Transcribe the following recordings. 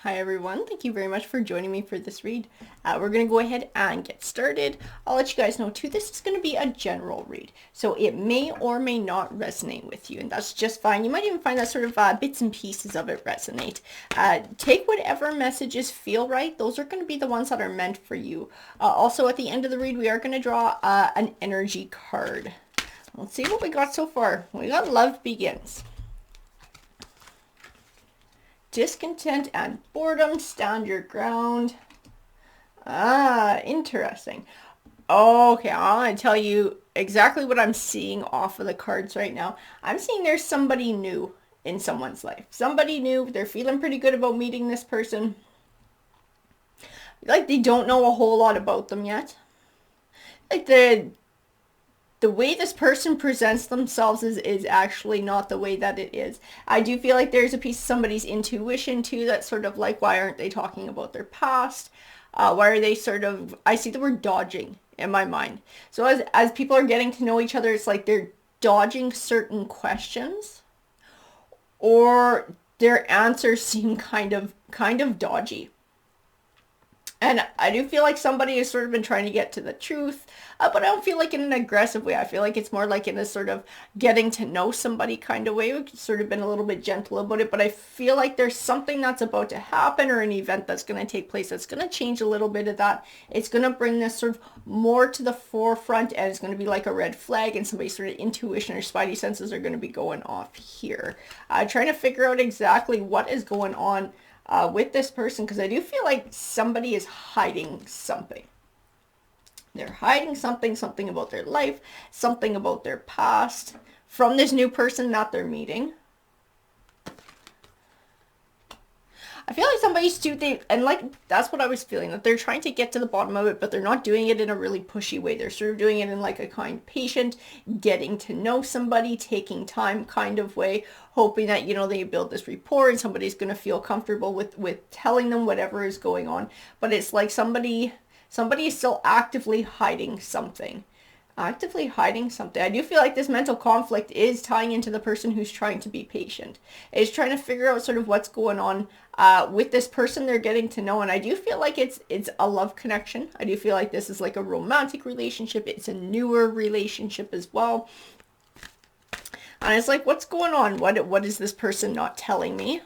Hi everyone, thank you very much for joining me for this read. We're going to go ahead and get started. I'll let you guys know too, this is going to be a general read, so it may or may not resonate with you, and that's just fine. You might even find that sort of bits and pieces of it resonate. Take whatever messages feel right. Those are going to be the ones that are meant for you. Also, at the end of the read, we are going to draw an energy card. Let's see what we got so far. We got Love Begins. Discontent and boredom, stand your ground. Interesting. Okay, I'm going to tell you exactly what I'm seeing off of the cards right now. I'm seeing there's somebody new in someone's life. Somebody new, they're feeling pretty good about meeting this person. Like they don't know a whole lot about them yet. Like the way this person presents themselves is actually not the way that it is. I do feel like there's a piece of somebody's intuition too that's sort of like, why aren't they talking about their past? Why are they sort of, I see the word dodging in my mind. So as people are getting to know each other, it's like they're dodging certain questions, or their answers seem kind of dodgy. And I do feel like somebody has sort of been trying to get to the truth, but I don't feel like in an aggressive way. I feel like it's more like in a sort of getting to know somebody kind of way. We've sort of been a little bit gentle about it, but I feel like there's something that's about to happen or an event that's going to take place that's going to change a little bit of that. It's going to bring this sort of more to the forefront, and it's going to be like a red flag, and somebody's sort of intuition or spidey senses are going to be going off here. Trying to figure out exactly what is going on with this person, because I do feel like somebody is hiding something. They're hiding something about their life, something about their past from this new person that they're meeting. I feel like somebody's too, and like, that's what I was feeling, that they're trying to get to the bottom of it, but they're not doing it in a really pushy way. They're sort of doing it in like a kind, patient, getting to know somebody, taking time kind of way, hoping that, they build this rapport and somebody's going to feel comfortable with telling them whatever is going on. But it's like somebody is still actively hiding something. Actively hiding something. I do feel like this mental conflict is tying into the person who's trying to be patient. Is trying to figure out sort of what's going on with this person they're getting to know. And I do feel like it's a love connection. I do feel like this is like a romantic relationship. It's a newer relationship as well. And it's like, what's going on? What is this person not telling me?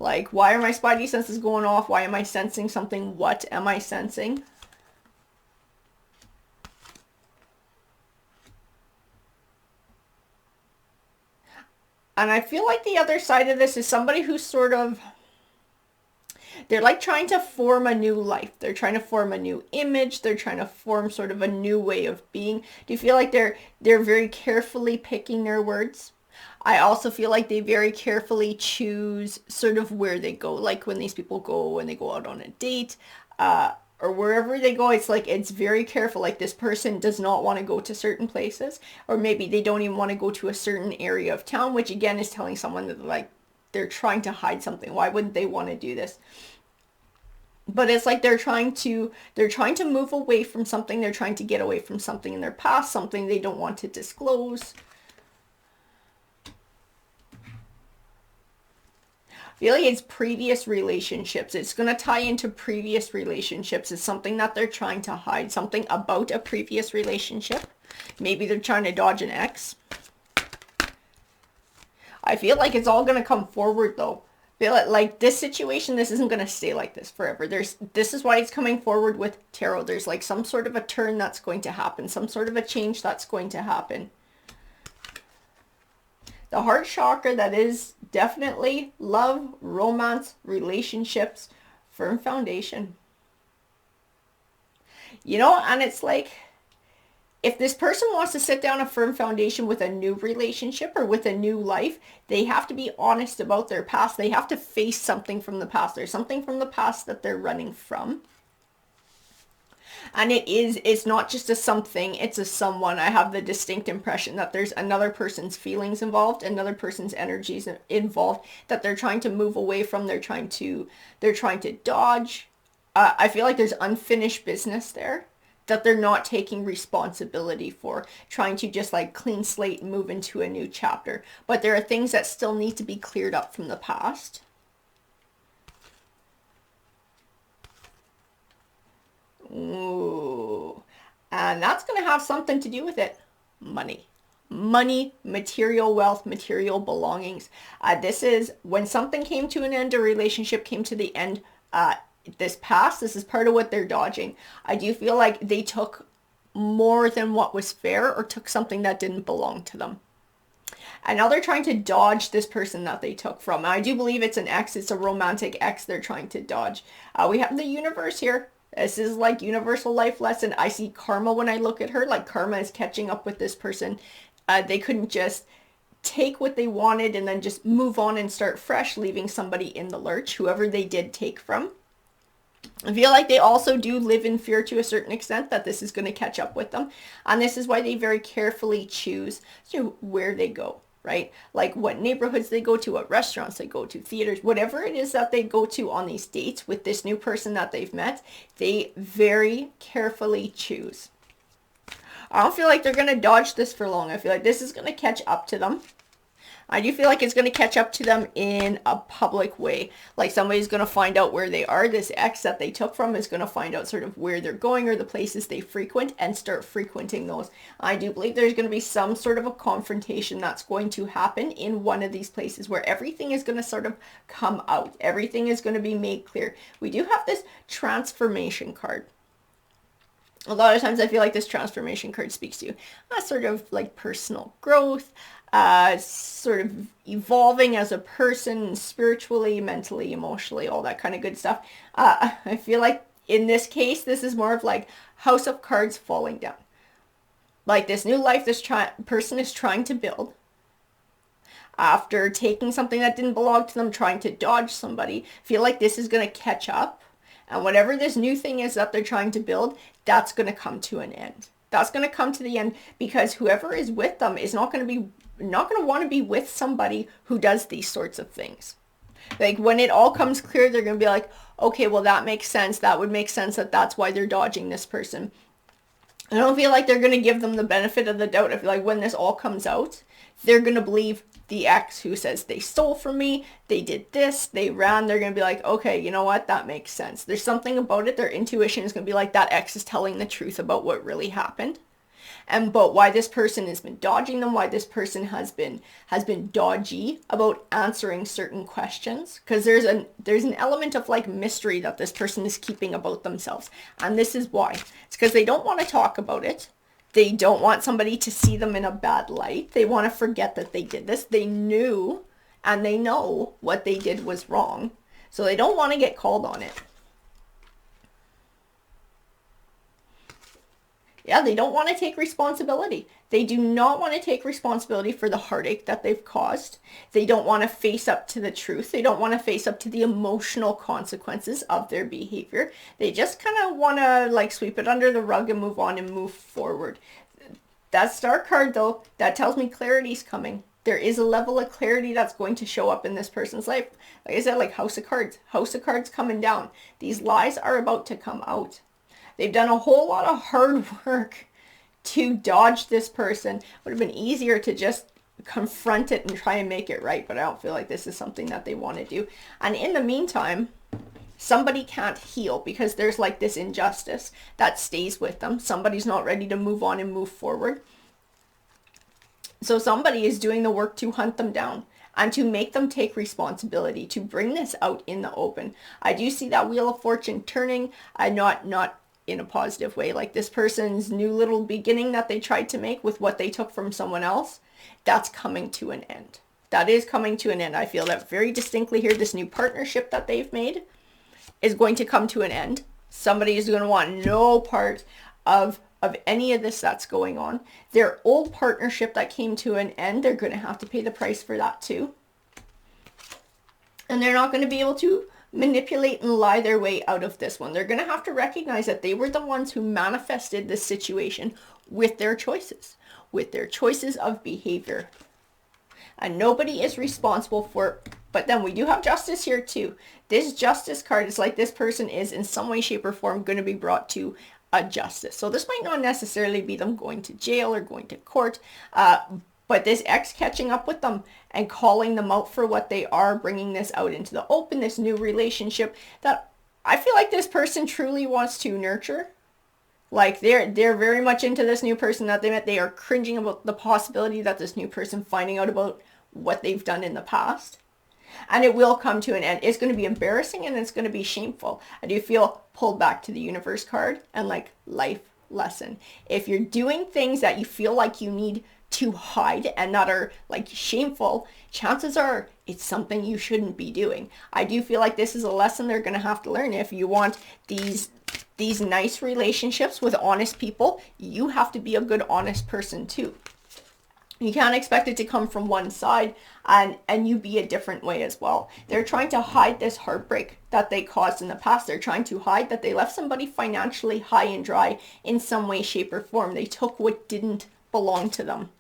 Like, why are my spidey senses going off? Why am I sensing something? What am I sensing? And I feel like the other side of this is somebody who's sort of, they're like trying to form a new life. They're trying to form a new image. They're trying to form sort of a new way of being. Do you feel like they're very carefully picking their words? I also feel like they very carefully choose sort of where they go. Like when these people go, when they go out on a date, or wherever they go, it's like it's very careful. Like this person does not want to go to certain places, or maybe they don't even want to go to a certain area of town, which again is telling someone that like they're trying to hide something. Why wouldn't they want to do this? But it's like they're trying to move away from something. They're trying to get away from something in their past, something they don't want to disclose. I feel like it's previous relationships. It's going to tie into previous relationships. It's something that they're trying to hide, something about a previous relationship. Maybe they're trying to dodge an ex. I feel like it's all going to come forward though. I feel like this situation, this isn't going to stay like this forever. This is why it's coming forward with tarot. There's like some sort of a turn that's going to happen, some sort of a change that's going to happen. The heart chakra, that is definitely love, romance, relationships, firm foundation. And it's like, if this person wants to sit down a firm foundation with a new relationship or with a new life, they have to be honest about their past. They have to face something from the past. There's something from the past that they're running from. And it's not just a something, it's a someone. I have the distinct impression that there's another person's feelings involved, another person's energies involved that they're trying to move away from. They're trying to dodge. I feel like there's unfinished business there that they're not taking responsibility for, trying to just like clean slate and move into a new chapter. But there are things that still need to be cleared up from the past. Ooh. And that's going to have something to do with it. Money. Money, material wealth, material belongings. This is when something came to an end, a relationship came to the end. This is part of what they're dodging. I do feel like they took more than what was fair or took something that didn't belong to them. And now they're trying to dodge this person that they took from. I do believe it's an ex. It's a romantic ex they're trying to dodge. We have the universe here. This is like universal life lesson. I see karma when I look at her. Like karma is catching up with this person. They couldn't just take what they wanted and then just move on and start fresh, leaving somebody in the lurch, whoever they did take from. I feel like they also do live in fear to a certain extent that this is going to catch up with them. And this is why they very carefully choose where they go, right? Like what neighborhoods they go to, what restaurants they go to, theaters, whatever it is that they go to on these dates with this new person that they've met, they very carefully choose. I don't feel like they're going to dodge this for long. I feel like this is going to catch up to them. I do feel like it's going to catch up to them in a public way. Like somebody's going to find out where they are. This ex that they took from is going to find out sort of where they're going or the places they frequent and start frequenting those. I do believe there's going to be some sort of a confrontation that's going to happen in one of these places where everything is going to sort of come out. Everything is going to be made clear. We do have this transformation card. A lot of times I feel like this transformation card speaks to sort of like personal growth, sort of evolving as a person spiritually, mentally, emotionally, all that kind of good stuff. I feel like in this case, this is more of like House of Cards falling down. Like this new life this person is trying to build. After taking something that didn't belong to them, trying to dodge somebody, feel like this is going to catch up. And whatever this new thing is that they're trying to build, that's going to come to an end. That's going to come to the end because whoever is with them is not going to want to be with somebody who does these sorts of things. Like when it all comes clear, they're going to be like, okay, well, that makes sense. That would make sense that's why they're dodging this person. I don't feel like they're going to give them the benefit of the doubt. I feel like when this all comes out, they're going to believe the ex who says they stole from me, they did this, they ran. They're going to be like, okay, you know what? That makes sense. There's something about it. Their intuition is going to be like, that ex is telling the truth about what really happened. And but why this person has been dodging them, why this person has been dodgy about answering certain questions, because there's an element of like mystery that this person is keeping about themselves. And this is why. It's because they don't want to talk about it. They don't want somebody to see them in a bad light. They want to forget that they did this. They knew and they know what they did was wrong. So they don't want to get called on it. Yeah, they don't want to take responsibility. They do not want to take responsibility for the heartache that they've caused. They don't want to face up to the truth. They don't want to face up to the emotional consequences of their behavior. They just kind of want to like sweep it under the rug and move on and move forward. That star card though, that tells me clarity's coming. There is a level of clarity that's going to show up in this person's life. Like I said, like House of Cards coming down. These lies are about to come out. They've done a whole lot of hard work to dodge this person. Would have been easier to just confront it and try and make it right, but I don't feel like this is something that they want to do. And in the meantime, somebody can't heal because there's like this injustice that stays with them. Somebody's not ready to move on and move forward. So somebody is doing the work to hunt them down and to make them take responsibility, to bring this out in the open. I do see that Wheel of Fortune turning, not in a positive way. Like this person's new little beginning that they tried to make with what they took from someone else, that's coming to an end. That is coming to an end. I feel that very distinctly here. This new partnership that they've made is going to come to an end. Somebody is going to want no part of any of this that's going on. Their old partnership that came to an end, they're going to have to pay the price for that too. And they're not going to be able to manipulate and lie their way out of this one. They're going to have to recognize that they were the ones who manifested this situation with their choices of behavior. And nobody is responsible for it. But then we do have justice here too. This justice card is like this person is in some way, shape, or form going to be brought to a justice. So this might not necessarily be them going to jail or going to court, but this ex catching up with them and calling them out for what they are, bringing this out into the open, this new relationship that I feel like this person truly wants to nurture. Like they're very much into this new person that they met. They are cringing about the possibility that this new person finding out about what they've done in the past. And it will come to an end. It's going to be embarrassing and it's going to be shameful. I do feel pulled back to the universe card and like life lesson. If you're doing things that you feel like you need to hide and that are like shameful, chances are it's something you shouldn't be doing. I do feel like this is a lesson they're going to have to learn. If you want these nice relationships with honest people, you have to be a good honest person too. You can't expect it to come from one side and you be a different way as well. They're trying to hide this heartbreak that they caused in the past. They're trying to hide that they left somebody financially high and dry in some way, shape, or form. They took what didn't belong to them.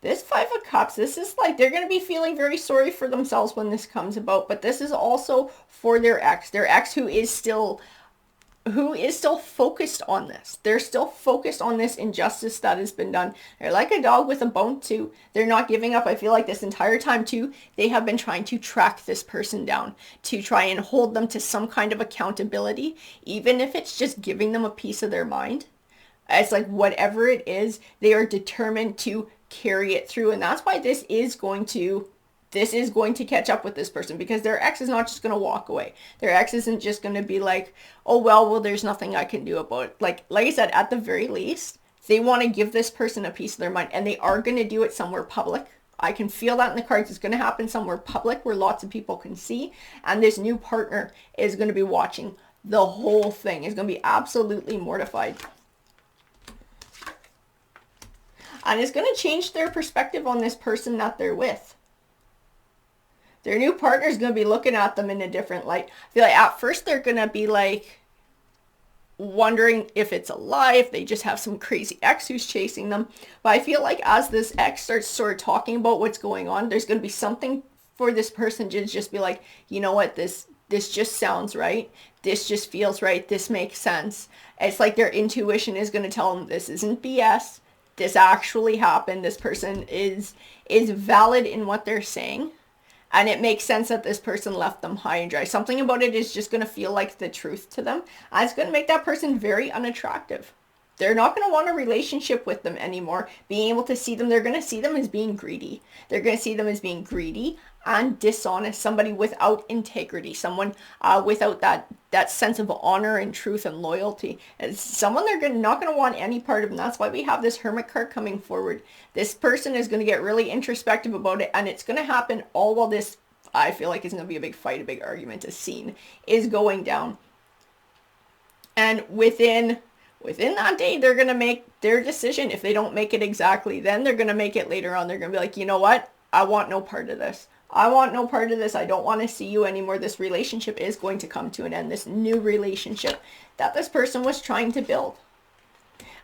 This Five of Cups, this is like they're going to be feeling very sorry for themselves when this comes about, but this is also for their ex who is still focused on this. They're still focused on this injustice that has been done. They're like a dog with a bone too. They're not giving up. I feel like this entire time too, they have been trying to track this person down, to try and hold them to some kind of accountability, even if it's just giving them a piece of their mind. It's like whatever it is, they are determined to carry it through. And that's why this is going to catch up with this person, because their ex is not just going to walk away. Their ex isn't just going to be like, oh, well, there's nothing I can do about it. Like I said, at the very least, they want to give this person a piece of their mind, and they are going to do it somewhere public. I can feel that in the cards. It's going to happen somewhere public where lots of people can see. And this new partner is going to be watching the whole thing. Is going to be absolutely mortified. And it's going to change their perspective on this person that they're with. Their new partner is going to be looking at them in a different light. I feel like at first they're going to be like wondering if it's a lie, if they just have some crazy ex who's chasing them. But I feel like as this ex starts sort of talking about what's going on, there's going to be something for this person to just be like, you know what, this just sounds right. This just feels right. This makes sense. It's like their intuition is going to tell them this isn't BS. This actually happened. This person is valid in what they're saying. And it makes sense that this person left them high and dry. Something about it is just going to feel like the truth to them. And it's going to make that person very unattractive. They're not going to want a relationship with them anymore. Being able to see them, they're going to see them as being greedy. They're going to see them as being greedy and dishonest. Somebody without integrity. Someone without that sense of honor and truth and loyalty. It's someone they're not going to want any part of. And that's why we have this Hermit card coming forward. This person is going to get really introspective about it. And it's going to happen all while this, I feel like, is going to be a big fight, a big argument, a scene is going down. And within that day, they're going to make their decision. If they don't make it exactly then, they're going to make it later on. They're going to be like, you know what? I want no part of this. I want no part of this. I don't want to see you anymore. This relationship is going to come to an end. This new relationship that this person was trying to build.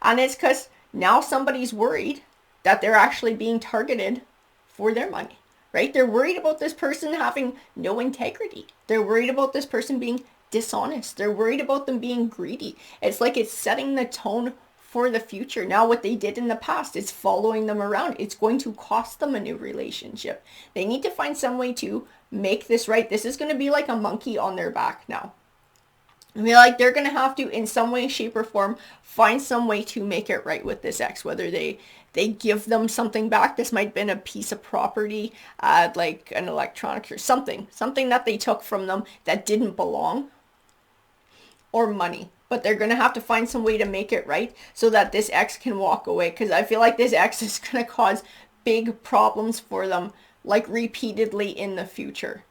And it's because now somebody's worried that they're actually being targeted for their money, right? They're worried about this person having no integrity. They're worried about this person being dishonest. They're worried about them being greedy. It's like it's setting the tone for the future. Now what they did in the past is following them around. It's going to cost them a new relationship. They need to find some way to make this right. This is going to be like a monkey on their back now. I mean, like they're going to have to, in some way, shape, or form, find some way to make it right with this ex. Whether they give them something back. This might have been a piece of property, like an electronics or something that they took from them that didn't belong, or money. But they're going to have to find some way to make it right so that this ex can walk away. Because I feel like this ex is going to cause big problems for them, like repeatedly in the future.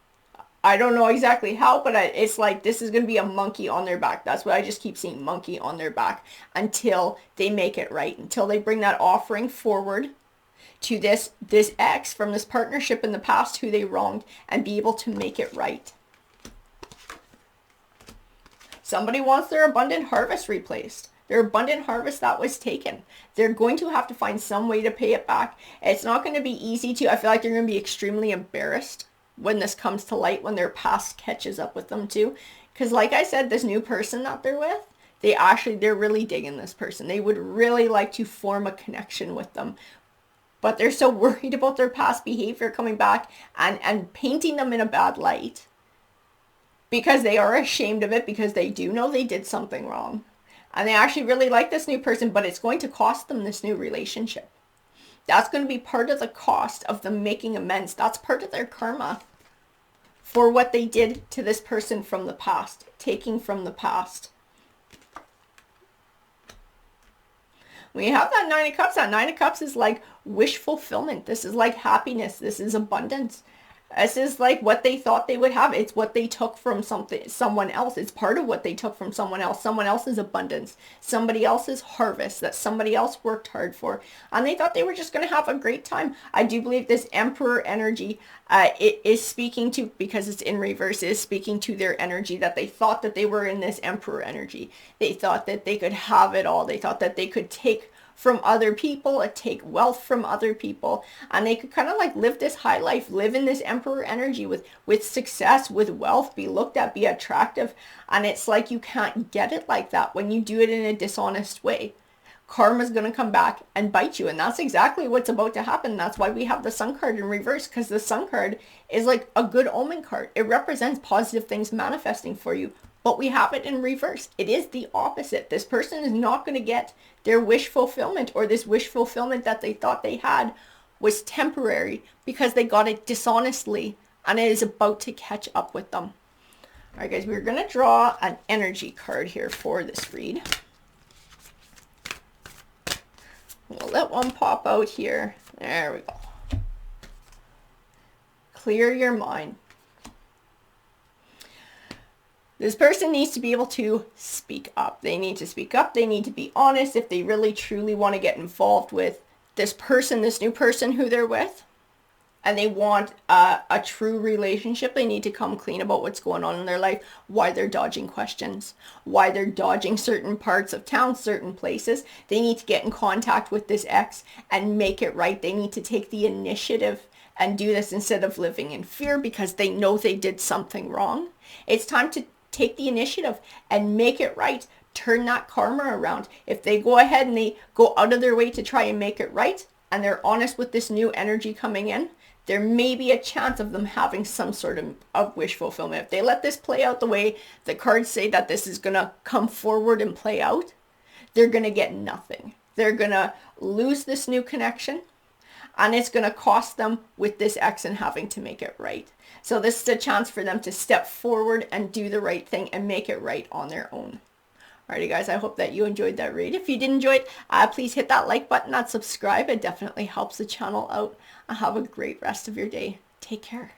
I don't know exactly how, but it's like this is going to be a monkey on their back. That's what I just keep seeing, monkey on their back, until they make it right, until they bring that offering forward to this ex from this partnership in the past who they wronged and be able to make it right. Somebody wants their abundant harvest replaced. Their abundant harvest that was taken. They're going to have to find some way to pay it back. It's not going to be easy to. I feel like they're going to be extremely embarrassed when this comes to light, when their past catches up with them too. Because like I said, this new person that they're with, they're really digging this person. They would really like to form a connection with them. but they're so worried about their past behavior coming back and painting them in a bad light because they are ashamed of it, because they do know they did something wrong. And they actually really like this new person, but it's going to cost them this new relationship. That's going to be part of the cost of them making amends. That's part of their karma for what they did to this person from the past, taking from the past. When you have that Nine of Cups, that Nine of Cups is like wish fulfillment. This is like happiness. This is abundance. This is like what they thought they would have. It's what they took from someone else. It's part of what they took from someone else. Someone else's abundance. Somebody else's harvest that somebody else worked hard for. And they thought they were just going to have a great time. I do believe this Emperor energy it is speaking to, because it's in reverse, is speaking to their energy, that they thought that they were in this Emperor energy. They thought that they could have it all. They thought that they could take from other people, take wealth from other people, and they could kind of like live this high life, live in this Emperor energy with success, with wealth, be looked at, be attractive. And it's like you can't get it like that when you do it in a dishonest way. Karma's going to come back and bite you, and that's exactly what's about to happen. That's why we have the Sun card in reverse, because the Sun card is like a good omen card. It represents positive things manifesting for you, but we have it in reverse. It is the opposite. This person is not going to get their wish fulfillment, or this wish fulfillment that they thought they had was temporary because they got it dishonestly, and it is about to catch up with them. All right, guys, we're going to draw an energy card here for this read. We'll let one pop out here. There we go. Clear your mind. This person needs to be able to speak up. They need to speak up. They need to be honest if they really truly want to get involved with this person, this new person who they're with, and they want a true relationship. They need to come clean about what's going on in their life, why they're dodging questions, why they're dodging certain parts of town, certain places. They need to get in contact with this ex and make it right. They need to take the initiative and do this instead of living in fear because they know they did something wrong. It's time to take the initiative and make it right. Turn that karma around. If they go ahead and they go out of their way to try and make it right, and they're honest with this new energy coming in, there may be a chance of them having some sort of wish fulfillment. If they let this play out the way the cards say that this is going to come forward and play out, they're going to get nothing. They're going to lose this new connection, and it's going to cost them with this ex and having to make it right. So this is a chance for them to step forward and do the right thing and make it right on their own. Alrighty guys, I hope that you enjoyed that read. If you did enjoy it, please hit that like button, that subscribe. It definitely helps the channel out. Have a great rest of your day. Take care.